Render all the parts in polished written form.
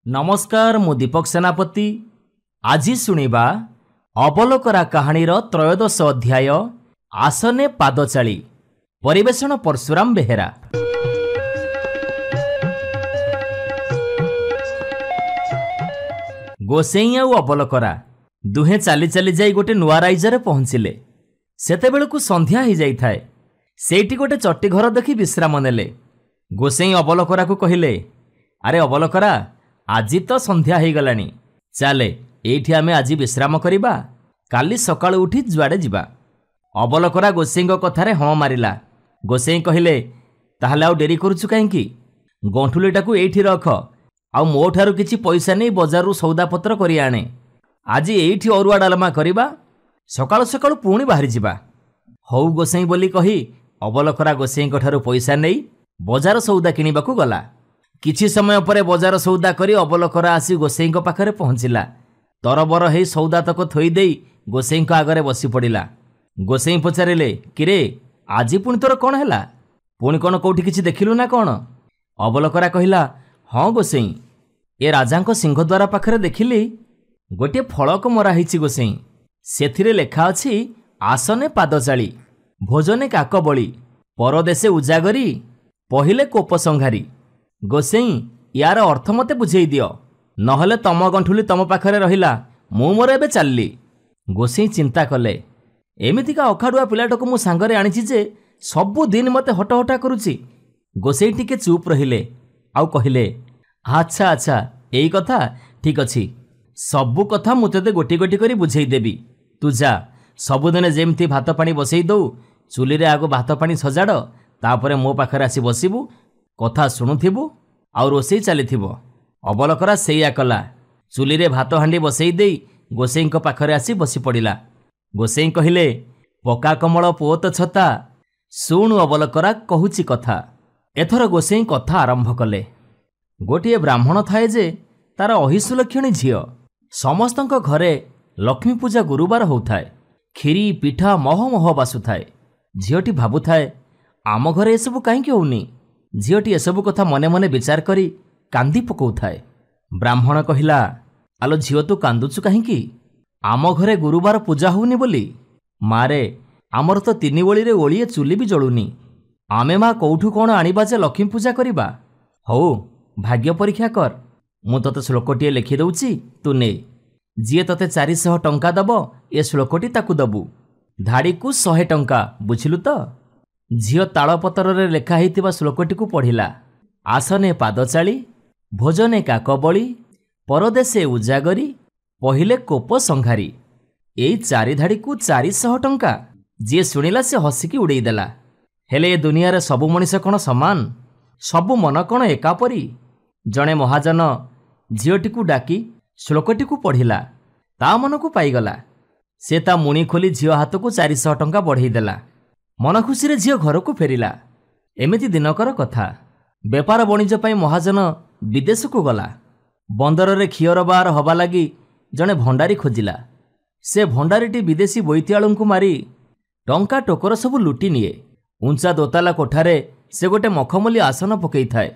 नमस्कार मु दीपक सेनापति। आज शुणिबा अवलोकरा कहानीर त्रयोदश अध्याय आसने पादचाली। परिवेषण परशुराम बेहेरा। गोसेई और अवलोकरा दुहे चाली चाली जाई गोटे नुआ राइजरे पहुंचिले। सेतेबेलकु संध्या हो जाइथाए। सेठी गोटे चट्टी घर देखि विश्राम नेले। गोसेई अवलोकरा को कहिले, अरे अवलोकरा, आज तो संध्या हो गलानी, चले एठी आमे आज विश्राम करिबा, काली सकाळ उठी जुआडे जिबा। अवलोकरा गोसेई कथारे हाँ मारिला। गोसेई कहिले, ताहले आउ डेरी करूछु काहेकि? गंठुलीटाकू एठी रख, आउ मो ठारू किछि पैसा नै बजारु सौदापत्र करि आणे। आज एठी अरुआ डालमा करिबा, सकाळ सकाळ पुणी बाहरी जिबा। हौ गोसेई बोली कही अवलोकरा गोसेई ठारू पैसा नै बजार सौदा किनिबाकू गला। किछि समय परे बजार सौदा करी अवलोकरा आसी गोसेई पाखरे पहुंचिला। तरबर हे सौदा तक थोई देई गोसेई आगरे बसी पड़िला। गोसेई पचारिले, किरे आज पुणी तोर कौन हैला? पुणी कौन कौटी किछि देखिलु ना कौन? अवलोकरा कहिला, हाँ गोसेई, ए राजांको सिंहद्वार पाखरे देखिली गोटे फलक मरा हिछि गोसेई। सेथिरे लेखा अछि, आसने पादचाली, भोजने काकबळी, परदेशे उजागरी, पहिले कोप संघारी। गोसेई, यार अर्थ मते बुझेई दियो, नहले तम गंठुली तम पाखरे रहिला, मु मोर एबे चलली। गोसेई चिंता कले, एमितिका अखाडुआ पिलाटको मु सांगरे आनिछि जे सबु दिन मते हटहटा करूछि। गोसेई टिके चुप रहिले, आउ कहिले, अच्छा अच्छा एई कथा, ठीक अछि, सबु कथा मु तते गोटी गोटी करी बुझेई देबी। तू जा, सबुदिने जेमती भात पानी बसेई दऊ, चुलीरे आगो भात पानी सजाड़, तापरे मो पाखरे आसी बसिबू, कथा शुणुथिबु, आउ रोषेई चलीथिबो। अवलोकरा सेया कला। चुलीरे भात हांडी बसेई देई गोसेई पाखरे आसी बसी पड़िला। गोसेई कहिले, पका कमल पोत छता, शुणु अवलोकरा कहूची कथा। एथर गोसेई कथा आरंभ कले। गोटिए ब्राह्मण थाए जे तार अहिसुलक्षणी झियो। समस्तंक घरे लक्ष्मी पूजा गुरुवार होउथाए। खीरी पिठा मह मह बासुथाए। झियोटी भाबुथाए, आम घरे एसबु काहींकि होउनी? झियोटी एसबु कथा मने मने विचार करी कांदी पकाउथाए। ब्राह्मण कहिला, आलो झियो तू कांदुचु काहींकि? आम घरे गुरुवार पूजा होउनी बोली? मारे, आमर तो 3 ओळीरे ओळीए चुली भी जळुनी। आमे मा कोठू कोण आनिबा जे लक्ष्मी पूजा करिबा? हौ भाग्य परीक्षा कर, मु तते श्लोकटीए लिखि दउची, तू ने। जिए तते 400 टंका दब, ए श्लोकटी ताकू दबू। धाड़ीकू 100 टंका, बुझिलु तो? झियो तालपतरे लेखा होइतिबा श्लोकटीकू पढ़िला। आसने पादचाली, भोजने काकबळी, परदेशे उजागरी, पहिले कोप संघारी। एई 4 धाड़ीकू 400 टंका। जी शुणिला से हसिकी उड़ेई देला। हेले ए दुनिया रे सबु मनिष कोन समान? सबु मन कोन एकापरी? जणे महाजन झियोटीकू डाकी श्लोकटीकू पढ़िला। ता मनकू पाईगला। से ता मुणी खोली झियो हाथकू 400 टंका बढ़ेई देला। मन खुशी रे झियो घरकू फेरिला। एमिति दिनकर कथा। बेपार बणिज्य पाई महाजन विदेश को गला। बंदर रे खियर बार हवा लगी जणे भंडारी खोजिला। से भंडारीटी विदेशी बोईतियाळुंकु मारी टंका टोकर सबु लुटी निए। उंचा दोताला कोठारे से गोटे मखमली आसन पकई थाए।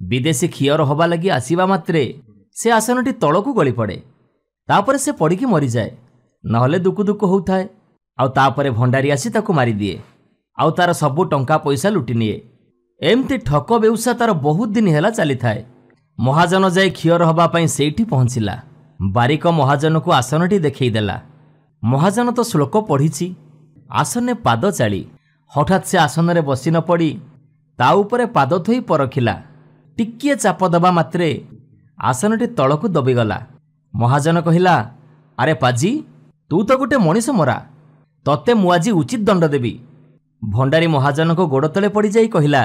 विदेशी खियर हवा लगी आसीबा मात्रे से आसनटी तळकू गली पड़े। तापरे से पड़िकी मरी जाए, नहले दुकु दुकु होउथाए। आउ तापरे भंडारी आसी ताकू मारी दिए, आउ तार सबु टंका पैसा लुटी निए। एमती ठक बेउसा तार बहुत दिन हेला चली थाए। महाजन जाए खियर हवा पाई सेठी पहुंचिला। बारिक महाजन को आसनटी देखई देला। महाजन तो श्लोक पढ़ीची, आसने पाद चाली। हठात से आसन रे बसी न पड़ी ता उपरे पाद थोई परखिला। टिकिए चाप दबा मात्रे आसनटी तळकू दबिगला। महाजन कहिला, अरे पाजी, तू तो गोटे मनीष मरा, तते मु आजी उचित दंड देबी। भंडारी महाजन को गोड़ तले पड़ी जाई कहिला,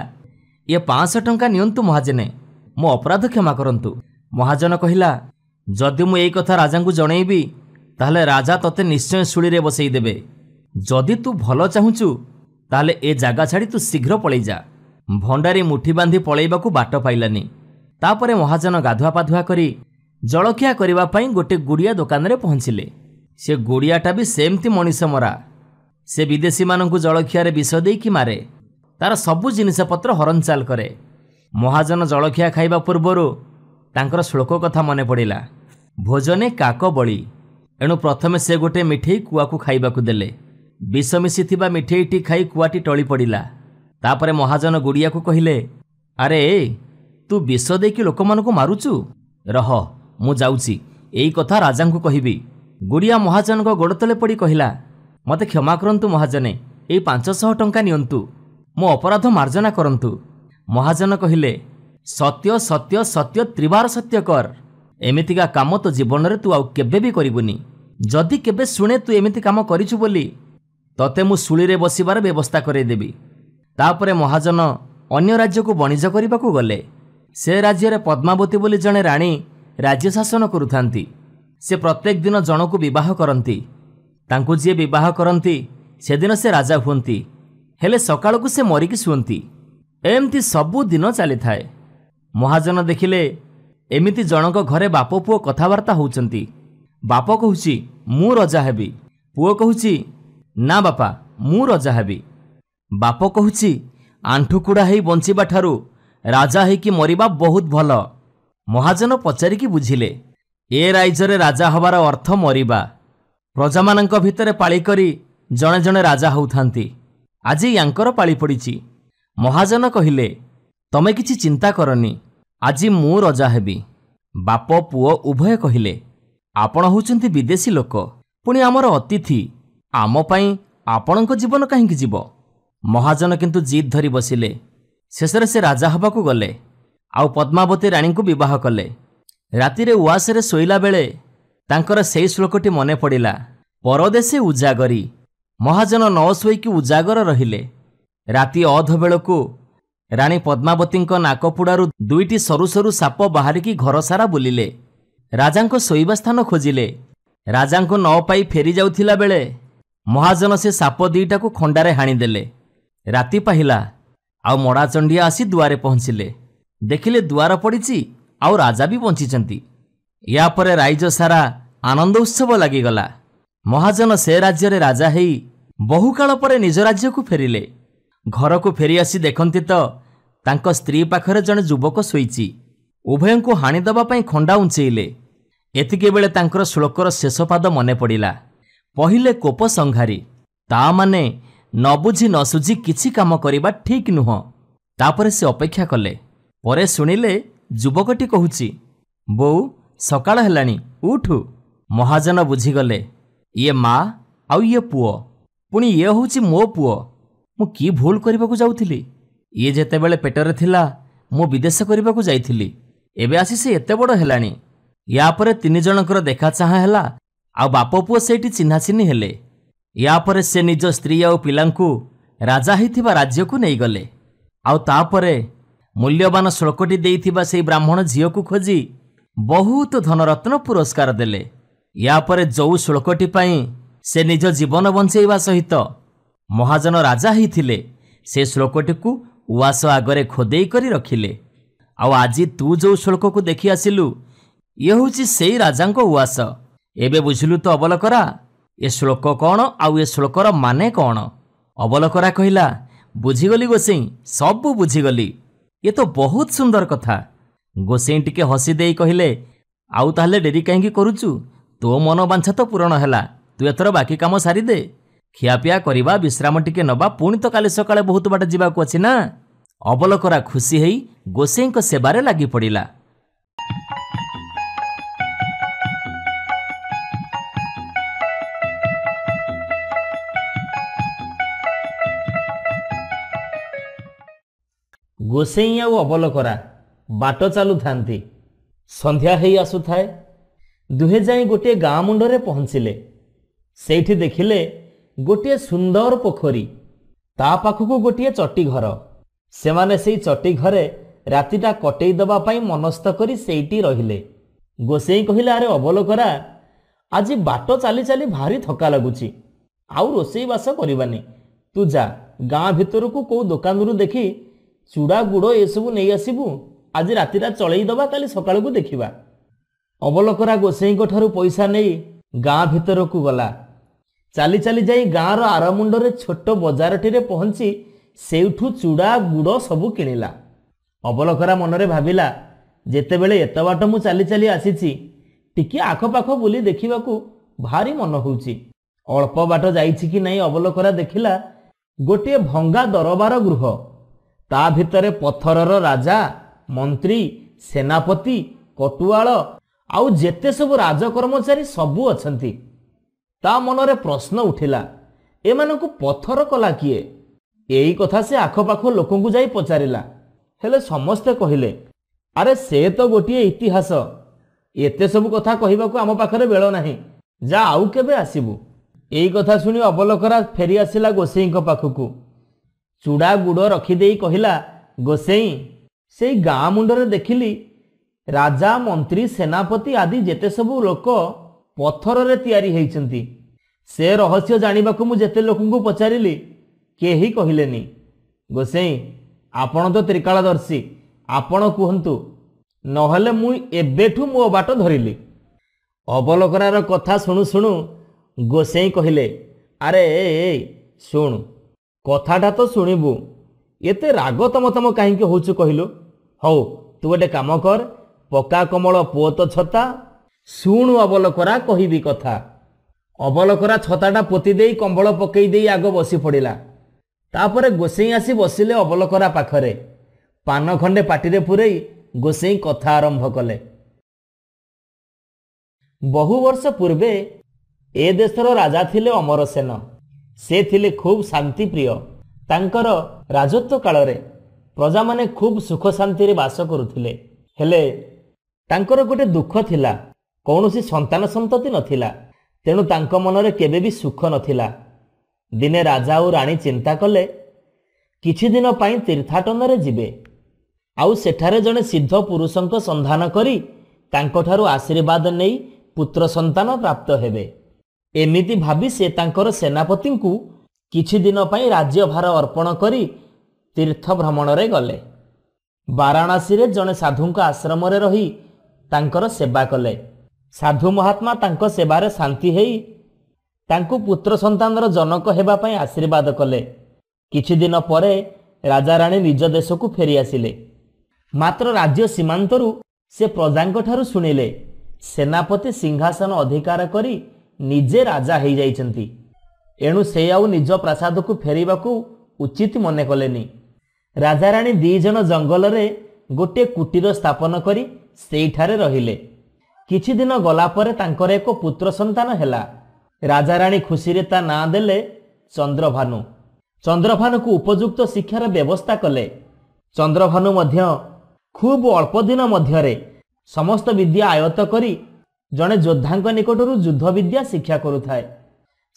ये 500 टंका नियंतु महाजने, मो अपराध क्षमा करंतु। महाजन कहिला, जदि मु एई कथा राजांकु जणेइबी ताहले राजा तते निश्चय सुली रे बसई देबे। जदि तू भलो चाहुचु ताहले ए जागा छाड़ी तू शीघ्र पळेई जा। भंडारी मुठी बांधी पळेइबाकू बाट पाइलानी। तापरे महाजन गाधुआ पाधुआ करी जलखिया करिबा पई गोटे गुड़िया दुकान रे पहुंचिले। से गुड़ियाटा भी सेमती मनीष मरा। से विदेशी मानकू जलखिया विष देकी मारे। तार सबु जिनिस पत्र हरनचाल करे। महाजन जलखिया खाइबा पूर्वरु ତାଙ୍କର ଶ୍ଲୋକ କଥା ମନେ ପଡ଼ିଲା। ଭୋଜନେ କାକ ବଳି। ଏଣୁ ପ୍ରଥମେ ସେ ଗୋଟିଏ ମିଠେଇ କୁଆକୁ ଖାଇବାକୁ ଦେଲେ। ବିଷ ମିଶିଥିବା ମିଠେଇଟି ଖାଇ କୁଆଟି ଟଳି ପଡ଼ିଲା। ତାପରେ ମହାଜନ ଗୁଡ଼ିଆକୁ କହିଲେ, ଆରେ ତୁ ବିଷ ଦେଇକି ଲୋକମାନଙ୍କୁ ମାରୁଛୁ? ରହ, ମୁଁ ଯାଉଛି, ଏଇ କଥା ରାଜାଙ୍କୁ କହିବି। ଗୁଡ଼ିଆ ମହାଜନଙ୍କ ଗୋଡ଼ ତଳେ ପଡ଼ି କହିଲା, ମୋତେ କ୍ଷମା କରନ୍ତୁ ମହାଜନେ, ଏଇ 500 ଟଙ୍କା ନିଅନ୍ତୁ, ମୋ ଅପରାଧ ମାର୍ଜନା କରନ୍ତୁ। ମହାଜନ କହିଲେ, ସତ୍ୟ ସତ୍ୟ ସତ୍ୟ ତ୍ରିବାର ସତ୍ୟ କର। ଏମିତିକା କାମ ତୋ ଜୀବନରେ ତୁ ଆଉ କେବେ ବି କରିବୁନି। ଯଦି କେବେ ଶୁଣେ ତୁ ଏମିତି କାମ କରିଛୁ ବୋଲି ତତେ ମୁଁ ଶୁଳିରେ ବସିବାର ବ୍ୟବସ୍ଥା କରାଇଦେବି। ତାପରେ ମହାଜନ ଅନ୍ୟ ରାଜ୍ୟକୁ ବଣିଜ କରିବାକୁ ଗଲେ। ସେ ରାଜ୍ୟରେ ପଦ୍ମାବତୀ ବୋଲି ଜଣେ ରାଣୀ ରାଜ୍ୟ ଶାସନ କରୁଥାନ୍ତି। ସେ ପ୍ରତ୍ୟେକ ଦିନ ଜଣକୁ ବିବାହ କରନ୍ତି। ତାଙ୍କୁ ଯିଏ ବିବାହ କରନ୍ତି ସେଦିନ ସେ ରାଜା ହୁଅନ୍ତି। ହେଲେ ସକାଳକୁ ସେ ମରିକି ଶୁଅନ୍ତି। ଏମିତି ସବୁଦିନ ଚାଲିଥାଏ। ମହାଜନ ଦେଖିଲେ ଏମିତି ଜଣଙ୍କ ଘରେ ବାପ ପୁଅ କଥାବାର୍ତ୍ତା ହେଉଛନ୍ତି। ବାପ କହୁଛି ମୁଁ ରଜା ହେବି, ପୁଅ କହୁଛି ନା ବାପା ମୁଁ ରଜା ହେବି। ବାପ କହୁଛି ଆଣ୍ଠୁକୁଡ଼ା ହେଇ ବଞ୍ଚିବା ଠାରୁ ରାଜା ହେଇକି ମରିବା ବହୁତ ଭଲ। ମହାଜନ ପଚାରିକି ବୁଝିଲେ, ଏ ରାଜ୍ୟରେ ରାଜା ହେବାର ଅର୍ଥ ମରିବା। ପ୍ରଜାମାନଙ୍କ ଭିତରେ ପାଳି କରି ଜଣେ ଜଣେ ରାଜା ହେଉଥାନ୍ତି। ଆଜି ୟାଙ୍କର ପାଳି ପଡ଼ିଛି। ମହାଜନ କହିଲେ, ତମେ କିଛି ଚିନ୍ତା କରନି, ଆଜି ମୁଁ ରଜା ହେବି। ବାପ ପୁଅ ଉଭୟ କହିଲେ, ଆପଣ ହେଉଛନ୍ତି ବିଦେଶୀ ଲୋକ, ପୁଣି ଆମର ଅତିଥି, ଆମ ପାଇଁ ଆପଣଙ୍କ ଜୀବନ କାହିଁକି ଯିବ? ମହାଜନ କିନ୍ତୁ ଜିଦ୍ ଧରି ବସିଲେ। ଶେଷରେ ସେ ରାଜା ହେବାକୁ ଗଲେ ଆଉ ପଦ୍ମାବତୀ ରାଣୀଙ୍କୁ ବିବାହ କଲେ। ରାତିରେ ଉଆସରେ ଶୋଇଲା ବେଳେ ତାଙ୍କର ସେଇ ଶ୍ଲୋକଟି ମନେ ପଡ଼ିଲା, ପରଦେଶେ ଉଜାଗରୀ। ମହାଜନ ନ ଶୋଇକି ଉଜାଗର ରହିଲେ। ରାତି ଅଧ ବେଳକୁ ରାଣୀ ପଦ୍ମାବତୀଙ୍କ ନାକପୁଡ଼ାରୁ 2ଟି ସରୁ ସରୁ ସାପ ବାହାରିକି ଘର ସାରା ବୁଲିଲେ। ରାଜାଙ୍କ ଶୋଇବା ସ୍ଥାନ ଖୋଜିଲେ। ରାଜାଙ୍କୁ ନ ପାଇ ଫେରି ଯାଉଥିଲା ବେଳେ ମହାଜନ ସେ ସାପ 2ଟାକୁ ଖଣ୍ଡାରେ ହାଣିଦେଲେ। ରାତି ପାହିଲା ଆଉ ମଡ଼ାଚଣ୍ଡିଆ ଆସି ଦୁଆରେ ପହଞ୍ଚିଲେ। ଦେଖିଲେ ଦୁଆର ପଡ଼ିଛି ଆଉ ରାଜା ବି ବଞ୍ଚିଛନ୍ତି। ୟା ପରେ ରାଇଜ ସାରା ଆନନ୍ଦ ଉତ୍ସବ ଲାଗିଗଲା। ମହାଜନ ସେ ରାଜ୍ୟରେ ରାଜା ହେଇ ବହୁକାଳ ପରେ ନିଜ ରାଜ୍ୟକୁ ଫେରିଲେ। ଘରକୁ ଫେରି ଆସି ଦେଖନ୍ତି ତ ତାଙ୍କ ସ୍ତ୍ରୀ ପାଖରେ ଜଣେ ଯୁବକ ଶୋଇଛି। ଉଭୟଙ୍କୁ ହାଣିଦେବା ପାଇଁ ଖଣ୍ଡା ଉଞ୍ଚେଇଲେ। ଏତିକିବେଳେ ତାଙ୍କର ଶ୍ଲୋକର ଶେଷ ପାଦ ମନେ ପଡ଼ିଲା, ପହିଲେ କୋପ ସଂଘାରୀ। ତା ମାନେ ନ ବୁଝି ନ ସୁଝି କିଛି କାମ କରିବା ଠିକ୍ ନୁହଁ। ତାପରେ ସେ ଅପେକ୍ଷା କଲେ। ପରେ ଶୁଣିଲେ ଯୁବକଟି କହୁଛି, ବୋଉ ସକାଳ ହେଲାଣି, ଉଠୁ। ମହାଜନ ବୁଝିଗଲେ, ଇଏ ମା ଆଉ ଇଏ ପୁଅ, ପୁଣି ଇଏ ହେଉଛି ମୋ ପୁଅ। ମୁଁ କି ଭୁଲ କରିବାକୁ ଯାଉଥିଲି? ଇଏ ଯେତେବେଳେ ପେଟରେ ଥିଲା ମୁଁ ବିଦେଶ କରିବାକୁ ଯାଇଥିଲି। ଏବେ ଆସି ସେ ଏତେ ବଡ଼ ହେଲାଣି। ୟା ପରେ 3 ଜଣଙ୍କର ଦେଖା ଚାହାଁ ହେଲା ଆଉ ବାପ ପୁଅ ସେଇଠି ଚିହ୍ନା ଚିହ୍ନି ହେଲେ। ୟା ପରେ ସେ ନିଜ ସ୍ତ୍ରୀ ଆଉ ପିଲାଙ୍କୁ ରାଜା ହେଇଥିବା ରାଜ୍ୟକୁ ନେଇଗଲେ। ଆଉ ତାପରେ ମୂଲ୍ୟବାନ ଶ୍ଲୋକଟି ଦେଇଥିବା ସେହି ବ୍ରାହ୍ମଣ ଝିଅକୁ ଖୋଜି ବହୁତ ଧନରତ୍ନ ପୁରସ୍କାର ଦେଲେ। ୟା ପରେ ଯୋଉ ଶ୍ଲୋକଟି ପାଇଁ ସେ ନିଜ ଜୀବନ ବଞ୍ଚେଇବା ସହିତ ମହାଜନ ରାଜା ହେଇଥିଲେ, ସେ ଶ୍ଲୋକଟିକୁ ଉଆସ ଆଗରେ ଖୋଦେଇ କରି ରଖିଲେ। ଆଉ ଆଜି ତୁ ଯୋଉ ଶ୍ଲୋକକୁ ଦେଖି ଆସିଲୁ, ଇଏ ହେଉଛି ସେଇ ରାଜାଙ୍କ ଉଆସ। ଏବେ ବୁଝିଲୁ ତ ଅବଲକରା, ଏ ଶ୍ଲୋକ କ'ଣ ଆଉ ଏ ଶ୍ଲୋକର ମାନେ କ'ଣ? ଅବଲକରା କହିଲା, ବୁଝିଗଲି ଗୋସେଇଁ, ସବୁ ବୁଝିଗଲି। ଏ ତ ବହୁତ ସୁନ୍ଦର କଥା। ଗୋସେଇଁ ଟିକେ ହସି ଦେଇ କହିଲେ, ଆଉ ତାହେଲେ ଡେରି କାହିଁକି କରୁଛୁ? ତୋ ମନବାଞ୍ଛା ତ ପୂରଣ ହେଲା। ତୁ ଏଥର ବାକି କାମ ସାରିଦେ। ଖିଆପିଆ କରିବା, ବିଶ୍ରାମ ଟିକେ ନେବା, ପୁଣି ତ କାଲି ସକାଳେ ବହୁତ ବାଟ ଯିବାକୁ ଅଛି ନା। ଅବଲକରା ଖୁସି ହେଇ ଗୋସେଇଁଙ୍କ ସେବାରେ ଲାଗି ପଡ଼ିଲା। ଗୋସେଇଁ ଆଉ ଅବଲକରା ବାଟ ଚାଲୁଥାନ୍ତି। ସନ୍ଧ୍ୟା ହେଇ ଆସୁଥାଏ। ଦୁହେଁ ଯାଇ ଗୋଟିଏ ଗାଁ ମୁଣ୍ଡରେ ପହଞ୍ଚିଲେ। ସେଇଠି ଦେଖିଲେ ଗୋଟିଏ ସୁନ୍ଦର ପୋଖରୀ, ତା ପାଖକୁ ଗୋଟିଏ ଚଟି ଘର। ସେମାନେ ସେଇ ଚଟି ଘରେ ରାତିଟା କଟେଇ ଦେବା ପାଇଁ ମନସ୍ଥ କରି ସେଇଠି ରହିଲେ। ଗୋସେଇଁ କହିଲେ, ଆରେ ଅବଲକରା, ଆଜି ବାଟ ଚାଲି ଚାଲି ଭାରି ଥକା ଲାଗୁଛି, ଆଉ ରୋଷେଇବାସ କରିବାନି। ତୁ ଯା ଗାଁ ଭିତରକୁ କେଉଁ ଦୋକାନରୁ ଦେଖି ଚୁଡ଼ା ଗୁଡ଼ ଏସବୁ ନେଇ ଆସିବୁ। ଆଜି ରାତିଟା ଚଳେଇ ଦେବା, କାଲି ସକାଳକୁ ଦେଖିବା। ଅବଲକରା ଗୋସେଇଁଙ୍କ ଠାରୁ ପଇସା ନେଇ ଗାଁ ଭିତରକୁ ଗଲା। ଚାଲି ଚାଲି ଯାଇ ଗାଁର ଆରମୁଣ୍ଡରେ ଛୋଟ ବଜାରଟିରେ ପହଞ୍ଚି ସେଇଠୁ ଚୁଡ଼ା ଗୁଡ଼ ସବୁ କିଣିଲା। ଅବଲକରା ମନରେ ଭାବିଲା, ଯେତେବେଳେ ଏତେ ବାଟ ମୁଁ ଚାଲି ଚାଲି ଆସିଛି ଟିକିଏ ଆଖପାଖ ବୁଲି ଦେଖିବାକୁ ଭାରି ମନ ହେଉଛି। ଅଳ୍ପ ବାଟ ଯାଇଛି କି ନାହିଁ ଅବଲୋକରା ଦେଖିଲା ଗୋଟିଏ ଭଙ୍ଗା ଦରବାର ଗୃହ। ତା ଭିତରେ ପଥରର ରାଜା, ମନ୍ତ୍ରୀ, ସେନାପତି, କଟୁଆଳ ଆଉ ଯେତେ ସବୁ ରାଜକର୍ମଚାରୀ ସବୁ ଅଛନ୍ତି। ତା ମନରେ ପ୍ରଶ୍ନ ଉଠିଲା, ଏମାନଙ୍କୁ ପଥର କଲା କିଏ? ଏଇ କଥା ସେ ଆଖପାଖ ଲୋକଙ୍କୁ ଯାଇ ପଚାରିଲା। ହେଲେ ସମସ୍ତେ କହିଲେ, ଆରେ ସେ ତ ଗୋଟିଏ ଇତିହାସ, ଏତେ ସବୁ କଥା କହିବାକୁ ଆମ ପାଖରେ ବେଳ ନାହିଁ, ଯା ଆଉ କେବେ ଆସିବୁ। ଏଇ କଥା ଶୁଣି ଅବଲୋକରା ଫେରି ଆସିଲା ଗୋସେଇଁଙ୍କ ପାଖକୁ। ଚୁଡ଼ା ଗୁଡ଼ ରଖିଦେଇ କହିଲା, ଗୋସେଇଁ, ସେଇ ଗାଁ ମୁଣ୍ଡରେ ଦେଖିଲି ରାଜା, ମନ୍ତ୍ରୀ, ସେନାପତି ଆଦି ଯେତେ ସବୁ ଲୋକ ପଥରରେ ତିଆରି ହେଇଛନ୍ତି। ସେ ରହସ୍ୟ ଜାଣିବାକୁ ମୁଁ ଯେତେ ଲୋକଙ୍କୁ ପଚାରିଲି କେହି କହିଲେନି। ଗୋସେଇଁ, ଆପଣ ତ ତ୍ରିକାଳଦର୍ଶୀ, ଆପଣ କୁହନ୍ତୁ, ନହେଲେ ମୁଁ ଏବେଠୁ ମୋ ବାଟ ଧରିଲି। ଅବଲୋକରାର କଥା ଶୁଣୁ ଶୁଣୁ ଗୋସେଇଁ କହିଲେ, ଆରେ ଏ ଶୁଣ, କଥାଟା ତ ଶୁଣିବୁ, ଏତେ ରାଗ ତମ କାହିଁକି ହେଉଛୁ କହିଲୁ? ହଉ ତୁ ଗୋଟେ କାମ କର, ପକ୍କା କମଳ ପୁଅ ତ ଛତା, ଶୁଣୁ ଅବଲୋକରା କହିବି କଥା। ଅବଲୋକରା ଛତାଟା ପୋତି ଦେଇ କମ୍ବଳ ପକେଇ ଦେଇ ଆଗ ବସି ପଡ଼ିଲା। ତାପରେ ଗୋସେଇଁ ଆସି ବସିଲେ ଅବଲୋକରା ପାଖରେ। ପାନ ଖଣ୍ଡେ ପାଟିରେ ପୂରେଇ ଗୋସେଇଁ କଥା ଆରମ୍ଭ କଲେ। ବହୁ ବର୍ଷ ପୂର୍ବେ ଏ ଦେଶର ରାଜା ଥିଲେ ଅମରସେନ। ସେ ଥିଲେ ଖୁବ୍ ଶାନ୍ତିପ୍ରିୟ। ତାଙ୍କର ରାଜତ୍ୱ କାଳରେ ପ୍ରଜାମାନେ ଖୁବ୍ ସୁଖ ଶାନ୍ତିରେ ବାସ କରୁଥିଲେ। ହେଲେ ତାଙ୍କର ଗୋଟେ ଦୁଃଖ ଥିଲା, କୌଣସି ସନ୍ତାନ ସନ୍ତତି ନଥିଲା। ତେଣୁ ତାଙ୍କ ମନରେ କେବେ ବି ସୁଖ ନଥିଲା। ଦିନେ ରାଜା ଓ ରାଣୀ ଚିନ୍ତା କଲେ କିଛି ଦିନ ପାଇଁ ତୀର୍ଥାଟନରେ ଯିବେ, ଆଉ ସେଠାରେ ଜଣେ ସିଦ୍ଧ ପୁରୁଷଙ୍କ ସନ୍ଧାନ କରି ତାଙ୍କଠାରୁ ଆଶୀର୍ବାଦ ନେଇ ପୁତ୍ର ସନ୍ତାନ ପ୍ରାପ୍ତ ହେବେ। ଏମିତି ଭାବି ସେ ତାଙ୍କର ସେନାପତିଙ୍କୁ କିଛି ଦିନ ପାଇଁ ରାଜ୍ୟଭାର ଅର୍ପଣ କରି ତୀର୍ଥ ଭ୍ରମଣରେ ଗଲେ। ବାରାଣାସୀରେ ଜଣେ ସାଧୁଙ୍କ ଆଶ୍ରମରେ ରହି ତାଙ୍କର ସେବା କଲେ। ସାଧୁ ମହାତ୍ମା ତାଙ୍କ ସେବାରେ ଶାନ୍ତି ହେଇ ତାଙ୍କୁ ପୁତ୍ର ସନ୍ତାନର ଜନକ ହେବା ପାଇଁ ଆଶୀର୍ବାଦ କଲେ। କିଛି ଦିନ ପରେ ରାଜାରାଣୀ ନିଜ ଦେଶକୁ ଫେରି ଆସିଲେ। ମାତ୍ର ରାଜ୍ୟ ସୀମାନ୍ତରୁ ସେ ପ୍ରଜାଙ୍କ ଠାରୁ ଶୁଣିଲେ ସେନାପତି ସିଂହାସନ ଅଧିକାର କରି ନିଜେ ରାଜା ହେଇଯାଇଛନ୍ତି। ଏଣୁ ସେ ଆଉ ନିଜ ପ୍ରାସାଦକୁ ଫେରିବାକୁ ଉଚିତ ମନେ କଲେନି। ରାଜାରାଣୀ 2 ଜଣ ଜଙ୍ଗଲରେ ଗୋଟିଏ କୁଟୀର ସ୍ଥାପନ କରି ସେଇଠାରେ ରହିଲେ। କିଛି ଦିନ ଗଲା ପରେ ତାଙ୍କର ଏକ ପୁତ୍ର ସନ୍ତାନ ହେଲା। ରାଜାରାଣୀ ଖୁସିରେ ତା ନାଁ ଦେଲେ ଚନ୍ଦ୍ରଭାନୁ। ଚନ୍ଦ୍ରଭାନୁକୁ ଉପଯୁକ୍ତ ଶିକ୍ଷାର ବ୍ୟବସ୍ଥା କଲେ। ଚନ୍ଦ୍ରଭାନୁ ମଧ୍ୟ ଖୁବ୍ ଅଳ୍ପ ଦିନ ମଧ୍ୟରେ ସମସ୍ତ ବିଦ୍ୟା ଆୟତ୍ତ କରି ଜଣେ ଯୋଦ୍ଧାଙ୍କ ନିକଟରୁ ଯୁଦ୍ଧ ବିଦ୍ୟା ଶିକ୍ଷା କରୁଥାଏ।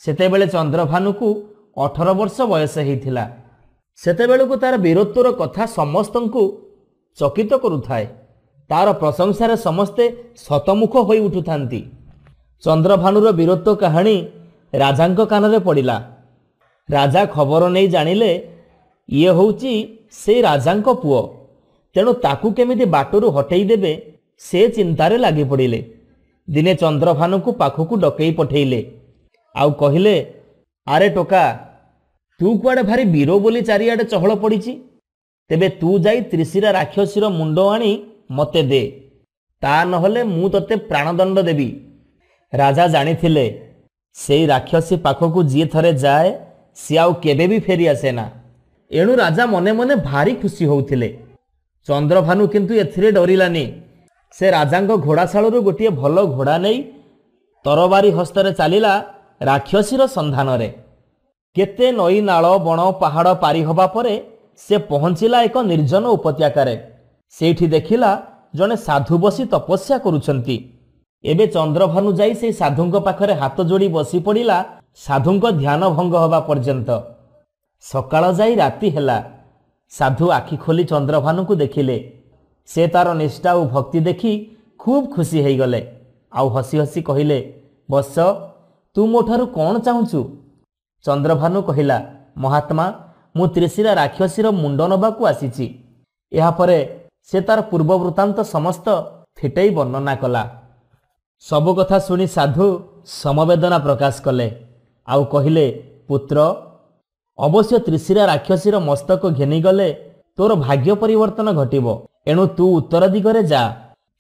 ସେତେବେଳେ ଚନ୍ଦ୍ରଭାନୁକୁ 18 ବର୍ଷ ବୟସ ହେଇଥିଲା। ସେତେବେଳକୁ ତାର ବୀରତ୍ୱର କଥା ସମସ୍ତଙ୍କୁ ଚକିତ କରୁଥାଏ। ତାର ପ୍ରଶଂସାରେ ସମସ୍ତେ ଶତମୁଖ ହୋଇ ଉଠୁଥାନ୍ତି। ଚନ୍ଦ୍ରଭାନୁର ବୀରତ୍ୱ କାହାଣୀ ରାଜାଙ୍କ କାନରେ ପଡ଼ିଲା। ରାଜା ଖବର ନେଇ ଜାଣିଲେ ଇଏ ହେଉଛି ସେଇ ରାଜାଙ୍କ ପୁଅ। ତେଣୁ ତାକୁ କେମିତି ବାଟରୁ ହଟେଇ ଦେବେ ସେ ଚିନ୍ତାରେ ଲାଗି ପଡ଼ିଲେ। ଦିନେ ଚନ୍ଦ୍ରଭାନୁକୁ ପାଖକୁ ଡକେଇ ପଠେଇଲେ ଆଉ କହିଲେ, ଆରେ ଟୋକା, ତୁ କୁଆଡ଼େ ଭାରି ବୀର ବୋଲି ଚାରିଆଡ଼େ ଚହଳ ପଡ଼ିଛି। ତେବେ ତୁ ଯାଇ ତ୍ରିଶିରା ରାକ୍ଷସୀର ମୁଣ୍ଡ ଆଣି ମୋତେ ଦେ, ତା ନହେଲେ ମୁଁ ତୋତେ ପ୍ରାଣଦଣ୍ଡ ଦେବି। ରାଜା ଜାଣିଥିଲେ ସେଇ ରାକ୍ଷସୀ ପାଖକୁ ଯିଏ ଥରେ ଯାଏ ସିଏ ଆଉ କେବେ ବି ଫେରି ଆସେ ନା। ଏଣୁ ରାଜା ମନେ ମନେ ଭାରି ଖୁସି ହେଉଥିଲେ। ଚନ୍ଦ୍ରଭାନୁ କିନ୍ତୁ ଏଥିରେ ଡରିଲାନି। ସେ ରାଜାଙ୍କ ଘୋଡ଼ାଶାଳରୁ ଗୋଟିଏ ଭଲ ଘୋଡ଼ା ନେଇ ତରବାରୀ ହସ୍ତରେ ଚାଲିଲା ରାକ୍ଷସୀର ସନ୍ଧାନରେ। କେତେ ନଈ, ନାଳ, ବଣ, ପାହାଡ଼ ପାରି ହେବା ପରେ ସେ ପହଞ୍ଚିଲା ଏକ ନିର୍ଜନ ଉପତ୍ୟକାରେ। ସେଇଠି ଦେଖିଲା ଜଣେ ସାଧୁ ବସି ତପସ୍ୟା କରୁଛନ୍ତି। ଏବେ ଚନ୍ଦ୍ରଭାନୁ ଯାଇ ସେହି ସାଧୁଙ୍କ ପାଖରେ ହାତ ଯୋଡ଼ି ବସି ପଡ଼ିଲା ସାଧୁଙ୍କ ଧ୍ୟାନ ଭଙ୍ଗ ହେବା ପର୍ଯ୍ୟନ୍ତ। ସକାଳ ଯାଇ ରାତି ହେଲା। ସାଧୁ ଆଖି ଖୋଲି ଚନ୍ଦ୍ରଭାନୁଙ୍କୁ ଦେଖିଲେ। ସେ ତାର ନିଷ୍ଠା ଓ ଭକ୍ତି ଦେଖି ଖୁବ୍ ଖୁସି ହେଇଗଲେ। ଆଉ ହସି ହସି କହିଲେ, ବତ୍ସ, ତୁ ମୋ ଠାରୁ କ'ଣ ଚାହୁଁଛୁ? ଚନ୍ଦ୍ରଭାନୁ କହିଲା, ମହାତ୍ମା, ମୁଁ ତ୍ରିଶିରା ରାକ୍ଷସୀର ମୁଣ୍ଡ ନେବାକୁ ଆସିଛି। ଏହାପରେ ସେ ତାର ପୂର୍ବ ବୃତ୍ତାନ୍ତ ସମସ୍ତ ଫିଟେଇ ବର୍ଣ୍ଣନା କଲା। ସବୁ କଥା ଶୁଣି ସାଧୁ ସମବେଦନା ପ୍ରକାଶ କଲେ ଆଉ କହିଲେ, ପୁତ୍ର, ଅବଶ୍ୟ ତ୍ରିଶିରା ରାକ୍ଷସୀର ମସ୍ତକ ଘେନିଗଲେ ତୋର ଭାଗ୍ୟ ପରିବର୍ତ୍ତନ ଘଟିବ। एणु तू उत्तर दिगरे जा,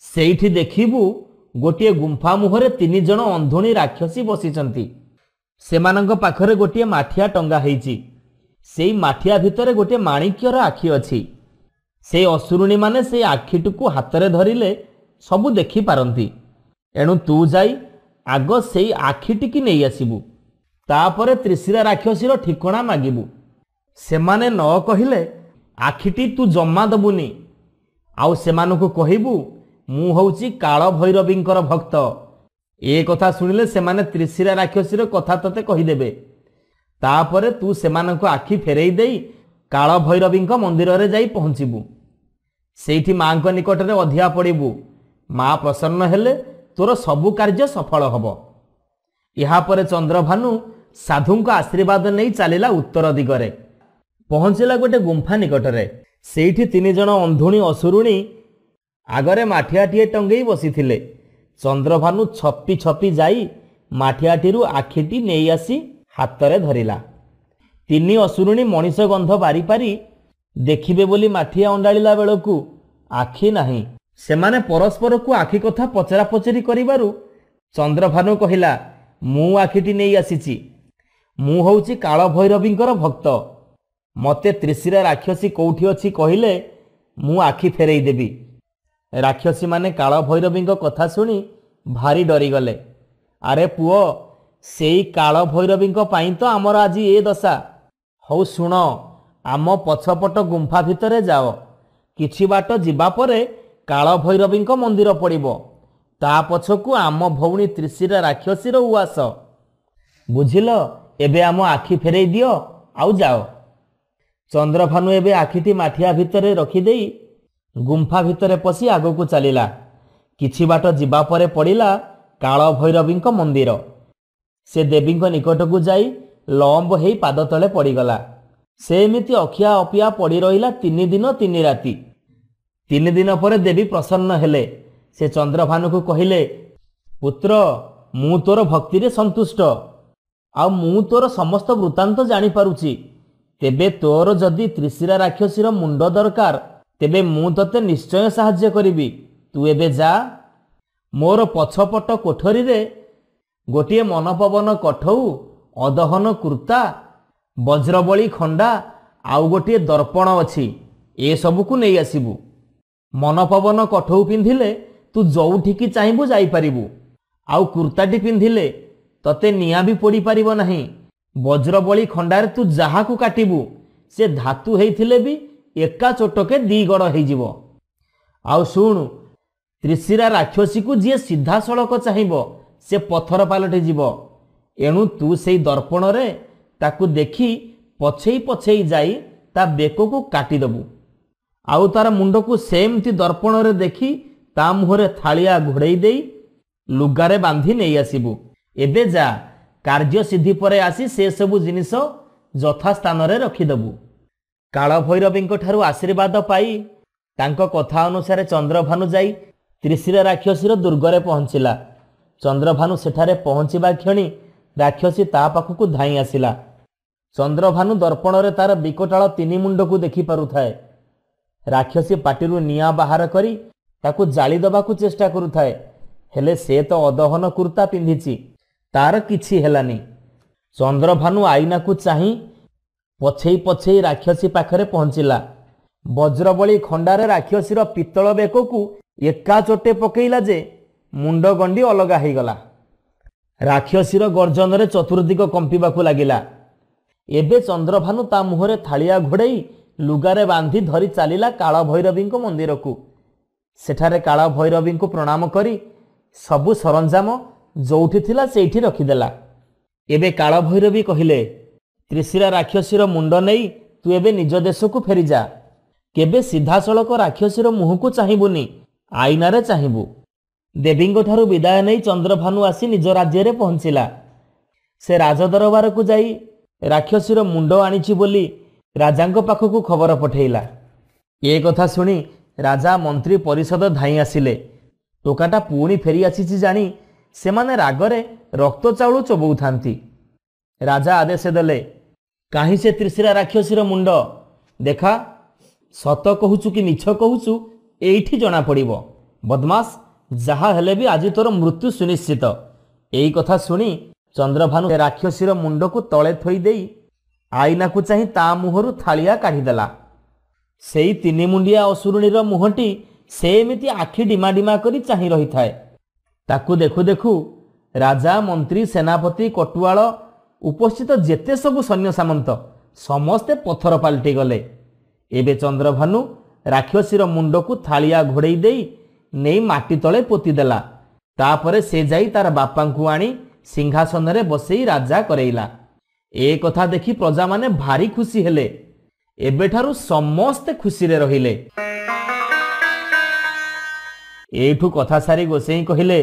ସେଇଠି ଦେଖିବୁ ଗୋଟିଏ ଗୁମ୍ଫା ମୁହଁରେ 3 ଜଣ ଅନ୍ଧୁଣୀ ରାକ୍ଷସୀ ବସିଛନ୍ତି। ସେମାନଙ୍କ ପାଖରେ ଗୋଟିଏ ମାଠିଆ ଟଙ୍ଗା ହେଇଛି। ସେଇ ମାଠିଆ ଭିତରେ ଗୋଟିଏ ମାଣିକ୍ୟର ଆଖି ଅଛି। ସେଇ ଅସୁରୁଣୀମାନେ ସେଇ ଆଖିଟିକୁ ହାତରେ ଧରିଲେ ସବୁ ଦେଖିପାରନ୍ତି। ଏଣୁ ତୁ ଯାଇ ଆଗ ସେଇ ଆଖିଟିକି ନେଇ ଆସିବୁ, ତାପରେ ତ୍ରିଶିରା ରାକ୍ଷସୀର ଠିକଣା ମାଗିବୁ। ସେମାନେ ନ କହିଲେ ଆଖିଟି ତୁ ଜମା ଦେବୁନି। ଆଉ ସେମାନଙ୍କୁ କହିବୁ ମୁଁ ହେଉଛି କାଳ ଭୈରବୀଙ୍କର ଭକ୍ତ। ଏ କଥା ଶୁଣିଲେ ସେମାନେ ତ୍ରିଶିରା ରାକ୍ଷସୀର କଥା ତତେ କହିଦେବେ। ତାପରେ ତୁ ସେମାନଙ୍କ ଆଖି ଫେରେଇ ଦେଇ କାଳ ଭୈରବୀଙ୍କ ମନ୍ଦିରରେ ଯାଇ ପହଞ୍ଚିବୁ। ସେଇଠି ମାଙ୍କ ନିକଟରେ ଅଧିଆ ପଡ଼ିବୁ। ମା ପ୍ରସନ୍ନ ହେଲେ ତୋର ସବୁ କାର୍ଯ୍ୟ ସଫଳ ହେବ। ଏହାପରେ ଚନ୍ଦ୍ରଭାନୁ ସାଧୁଙ୍କ ଆଶୀର୍ବାଦ ନେଇ ଚାଲିଲା ଉତ୍ତର ଦିଗରେ। ପହଞ୍ଚିଲା ଗୋଟେ ଗୁମ୍ଫା ନିକଟରେ। ସେଇଠି 3 ଜଣ ଅନ୍ଧୁଣୀ ଅସୁରୁଣୀ ଆଗରେ ମାଠିଆଟିଏ ଟଙ୍ଗେଇ ବସିଥିଲେ। ଚନ୍ଦ୍ରଭାନୁ ଛପି ଛପି ଯାଇ ମାଠିଆଟିରୁ ଆଖିଟି ନେଇ ଆସି ହାତରେ ଧରିଲା। 3 ଅସୁରୁଣୀ ମଣିଷ ଗନ୍ଧ ବାରିପାରି ଦେଖିବେ ବୋଲି ମାଠିଆ ଅଣ୍ଡାଳିଲା ବେଳକୁ ଆଖି ନାହିଁ। ସେମାନେ ପରସ୍ପରକୁ ଆଖି କଥା ପଚରା ପଚରି କରିବାରୁ ଚନ୍ଦ୍ରଭାନୁ କହିଲା, ମୁଁ ଆଖିଟି ନେଇ ଆସିଛି। ମୁଁ ହେଉଛି କାଳ ଭୈରବୀଙ୍କର ଭକ୍ତ। ମୋତେ ତ୍ରିଶିରା ରାକ୍ଷସୀ କେଉଁଠି ଅଛି କହିଲେ ମୁଁ ଆଖି ଫେରେଇ ଦେବି। ରାକ୍ଷସୀମାନେ କାଳ ଭୈରବୀଙ୍କ କଥା ଶୁଣି ଭାରି ଡରିଗଲେ। ଆରେ ପୁଅ, ସେଇ କାଳ ଭୈରବୀଙ୍କ ପାଇଁ ତ ଆମର ଆଜି ଏ ଦଶା। ହଉ ଶୁଣ, ଆମ ପଛପଟ ଗୁମ୍ଫା ଭିତରେ ଯାଅ। କିଛି ବାଟ ଯିବା ପରେ କାଳ ଭୈରବୀଙ୍କ ମନ୍ଦିର ପଡ଼ିବ। ତା ପଛକୁ ଆମ ଭଉଣୀ ତ୍ରିଶିରା ରାକ୍ଷସୀର ଉଆସ। ବୁଝିଲ? ଏବେ ଆମ ଆଖି ଫେରେଇ ଦିଅ ଆଉ ଯାଅ। ଚନ୍ଦ୍ରଭାନୁ ଏବେ ଆଖିଟି ମାଠିଆ ଭିତରେ ରଖିଦେଇ ଗୁମ୍ଫା ଭିତରେ ପଶି ଆଗକୁ ଚାଲିଲା। କିଛି ବାଟ ଯିବା ପରେ ପଡ଼ିଲା କାଳ ଭୈରବୀଙ୍କ ମନ୍ଦିର। ସେ ଦେବୀଙ୍କ ନିକଟକୁ ଯାଇ ଲମ୍ବ ହେଇ ପାଦ ତଳେ ପଡ଼ିଗଲା। ସେ ଏମିତି ଅଖିଆ ଅପିଆ ପଡ଼ି ରହିଲା 3 ଦିନ 3 ରାତି। 3 ଦିନ ପରେ ଦେବୀ ପ୍ରସନ୍ନ ହେଲେ। ସେ ଚନ୍ଦ୍ରଭାନୁକୁ କହିଲେ, ପୁତ୍ର, ମୁଁ ତୋର ଭକ୍ତିରେ ସନ୍ତୁଷ୍ଟ। ଆଉ ମୁଁ ତୋର ସମସ୍ତ ବୃତ୍ତାନ୍ତ ଜାଣିପାରୁଛି। ତେବେ ତୋର ଯଦି ତ୍ରିଶିରା ରାକ୍ଷସୀର ମୁଣ୍ଡ ଦରକାର, ତେବେ ମୁଁ ତୋତେ ନିଶ୍ଚୟ ସାହାଯ୍ୟ କରିବି। ତୁ ଏବେ ଯା। ମୋର ପଛପଟ କୋଠରୀରେ ଗୋଟିଏ ମନପବନ କଠଉ, ଅଦହନ କୁର୍ତ୍ତା, ବଜ୍ରବଳୀ ଖଣ୍ଡା ଆଉ ଗୋଟିଏ ଦର୍ପଣ ଅଛି। ଏସବୁକୁ ନେଇ ଆସିବୁ। ମନପବନ କଠଉ ପିନ୍ଧିଲେ ତୁ ଯେଉଁଠିକି ଚାହିଁବୁ ଯାଇପାରିବୁ। ଆଉ କୁର୍ତ୍ତାଟି ପିନ୍ଧିଲେ ତତେ ନିଆଁ ବି ପୋଡ଼ିପାରିବ ନାହିଁ। ବଜ୍ରବଳୀ ଖଣ୍ଡାରେ ତୁ ଯାହାକୁ କାଟିବୁ ସେ ଧାତୁ ହେଇଥିଲେ ବି ଏକା ଚୋଟକେ 2 ଗଡ଼ ହେଇଯିବ। ଆଉ ଶୁଣୁ, ତ୍ରିଶିରା ରାକ୍ଷସୀକୁ ଯିଏ ସିଧାସଳଖ ଚାହିଁବ ସେ ପଥର ପାଲଟି ଯିବ। ଏଣୁ ତୁ ସେଇ ଦର୍ପଣରେ ତାକୁ ଦେଖି ପଛେଇ ପଛେଇ ଯାଇ ତା ବେକକୁ କାଟିଦେବୁ। ଆଉ ତାର ମୁଣ୍ଡକୁ ସେମିତି ଦର୍ପଣରେ ଦେଖି ତା ମୁହଁରେ ଥାଳିଆ ଘୋଡ଼େଇ ଦେଇ ଲୁଗାରେ ବାନ୍ଧି ନେଇ ଆସିବୁ। ଏବେ ଯା। କାର୍ଯ୍ୟ ସିଦ୍ଧି ପରେ ଆସି ସେସବୁ ଜିନିଷ ଯଥାସ୍ଥାନରେ ରଖିଦେବୁ। କାଳ ଭୈରବୀଙ୍କ ଠାରୁ ଆଶୀର୍ବାଦ ପାଇ ତାଙ୍କ କଥା ଅନୁସାରେ ଚନ୍ଦ୍ରଭାନୁ ଯାଇ ତ୍ରିଶିରା ରାକ୍ଷସୀର ଦୁର୍ଗରେ ପହଞ୍ଚିଲା। ଚନ୍ଦ୍ରଭାନୁ ସେଠାରେ ପହଞ୍ଚିବା କ୍ଷଣି ରାକ୍ଷସୀ ତା ପାଖକୁ ଧାଇଁ ଆସିଲା। ଚନ୍ଦ୍ରଭାନୁ ଦର୍ପଣରେ ତାର ବିକଟାଳ 3 ମୁଣ୍ଡକୁ ଦେଖିପାରୁଥାଏ। ରାକ୍ଷସୀ ପାଟିରୁ ନିଆଁ ବାହାର କରି ତାକୁ ଜାଳି ଦେବାକୁ ଚେଷ୍ଟା କରୁଥାଏ। ହେଲେ ସେ ତ ଅଦହନ କୁର୍ତ୍ତା ପିନ୍ଧିଛି, ତାର କିଛି ହେଲାନି। ଚନ୍ଦ୍ରଭାନୁ ଆଇନାକୁ ଚାହିଁ ପଛେଇ ପଛେଇ ରାକ୍ଷସୀ ପାଖରେ ପହଞ୍ଚିଲା। ବଜ୍ରବଳୀ ଖଣ୍ଡାରେ ରାକ୍ଷସୀର ପିତ୍ତଳ ବେକକୁ ଏକା ଚୋଟେ ପକେଇଲା ଯେ ମୁଣ୍ଡ ଗଣ୍ଡି ଅଲଗା ହେଇଗଲା। ରାକ୍ଷସୀର ଗର୍ଜନରେ ଚତୁର୍ଦିଗ କମ୍ପିବାକୁ ଲାଗିଲା। ଏବେ ଚନ୍ଦ୍ରଭାନୁ ତା ମୁହଁରେ ଥାଳିଆ ଘୋଡ଼େଇ ଲୁଗାରେ ବାନ୍ଧି ଧରି ଚାଲିଲା କାଳ ଭୈରବୀଙ୍କ ମନ୍ଦିରକୁ। ସେଠାରେ କାଳ ଭୈରବୀଙ୍କୁ ପ୍ରଣାମ କରି ସବୁ ସରଞ୍ଜାମ ଯୋଉଠି ଥିଲା ସେଇଠି ରଖିଦେଲା। ଏବେ କାଳ ଭୈରବୀ କହିଲେ, ତ୍ରିଶିରା ରାକ୍ଷସୀର ମୁଣ୍ଡ ନେଇ ତୁ ଏବେ ନିଜ ଦେଶକୁ ଫେରିଯା। କେବେ ସିଧାସଳଖ ରାକ୍ଷସୀର ମୁହଁକୁ ଚାହିଁବୁନି, ଆଇନାରେ ଚାହିଁବୁ। ଦେବୀଙ୍କ ଠାରୁ ବିଦାୟ ନେଇ ଚନ୍ଦ୍ରଭାନୁ ଆସି ନିଜ ରାଜ୍ୟରେ ପହଞ୍ଚିଲା। ସେ ରାଜଦରବାରକୁ ଯାଇ ରାକ୍ଷସୀର ମୁଣ୍ଡ ଆଣିଛି ବୋଲି ରାଜାଙ୍କ ପାଖକୁ ଖବର ପଠେଇଲା। ଏ କଥା ଶୁଣି ରାଜା ମନ୍ତ୍ରୀ ପରିଷଦ ଧାଇଁ ଆସିଲେ। ଟୋକାଟା ପୁଣି ଫେରି ଆସିଛି ଜାଣି ସେମାନେ ରାଗରେ ରକ୍ତ ଚାଉଳ ଚୋବଉଥାନ୍ତି। ରାଜା ଆଦେଶ ଦେଲେ, କାହିଁ ସେ ତ୍ରିଶିରା ରାକ୍ଷସୀର ମୁଣ୍ଡ ଦେଖା। ସତ କହୁଛୁ କି ମିଛ କହୁଛୁ ଏଇଠି ଜଣାପଡ଼ିବ। ବଦମାସ, ଯାହା ହେଲେ ବି ଆଜି ତୋର ମୃତ୍ୟୁ ସୁନିଶ୍ଚିତ। ଏଇ କଥା ଶୁଣି ଚନ୍ଦ୍ରଭାନୁ ରାକ୍ଷସୀର ମୁଣ୍ଡକୁ ତଳେ ଥୋଇ ଦେଇ ଆଇନାକୁ ଚାହିଁ ତା ମୁହଁରୁ ଥାଳିଆ କାଢ଼ିଦେଲା। ସେଇ ତିନିମୁଣ୍ଡିଆ ଅସୁରୁଣୀର ମୁହଁଟି ସେ ଏମିତି ଆଖି ଡିମା ଡିମା କରି ଚାହିଁ ରହିଥାଏ। ତାକୁ ଦେଖୁ ଦେଖୁ ରାଜା, ମନ୍ତ୍ରୀ, ସେନାପତି, କଟୁଆଳ, ଉପସ୍ଥିତ ଯେତେ ସବୁ ସୈନ୍ୟ ସାମନ୍ତ ସମସ୍ତେ ପଥର ପାଲଟି ଗଲେ। ଏବେ ଚନ୍ଦ୍ରଭାନୁ ରାକ୍ଷସୀର ମୁଣ୍ଡକୁ ଥାଳିଆ ଘୋଡ଼େଇ ଦେଇ ନେଇ ମାଟି ତଳେ ପୋତିଦେଲା। ତାପରେ ସେ ଯାଇ ତାର ବାପାଙ୍କୁ ଆଣି ସିଂହାସନରେ ବସେଇ ରାଜା କରେଇଲା। ଏ କଥା ଦେଖି ପ୍ରଜାମାନେ ଭାରି ଖୁସି ହେଲେ। ଏବେଠାରୁ ସମସ୍ତେ ଖୁସିରେ ରହିଲେ। ଏଇଠୁ କଥା ସାରି ଗୋସେଇଁ କହିଲେ,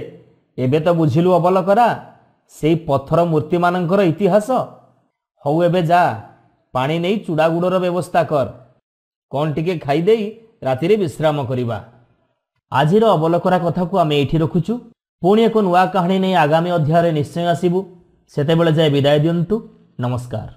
ଏବେ ତ ବୁଝିଲୁ ଅବଲକରା ସେଇ ପଥର ମୂର୍ତ୍ତିମାନଙ୍କର ଇତିହାସ। ହଉ ଏବେ ଯା, ପାଣି ନେଇ ଚୁଡ଼ାଗୁଡ଼ର ବ୍ୟବସ୍ଥା କର। କ'ଣ ଟିକେ ଖାଇଦେଇ ରାତିରେ ବିଶ୍ରାମ କରିବା। ଆଜିର ଅବଲକରା କଥାକୁ ଆମେ ଏଇଠି ରଖୁଛୁ। ପୁଣି ଏକ ନୂଆ କାହାଣୀ ନେଇ ଆଗାମୀ ଅଧ୍ୟାୟରେ ନିଶ୍ଚୟ ଆସିବୁ। ସେତେବେଳେ ଯାଏ ବିଦାୟ ଦିଅନ୍ତୁ। ନମସ୍କାର।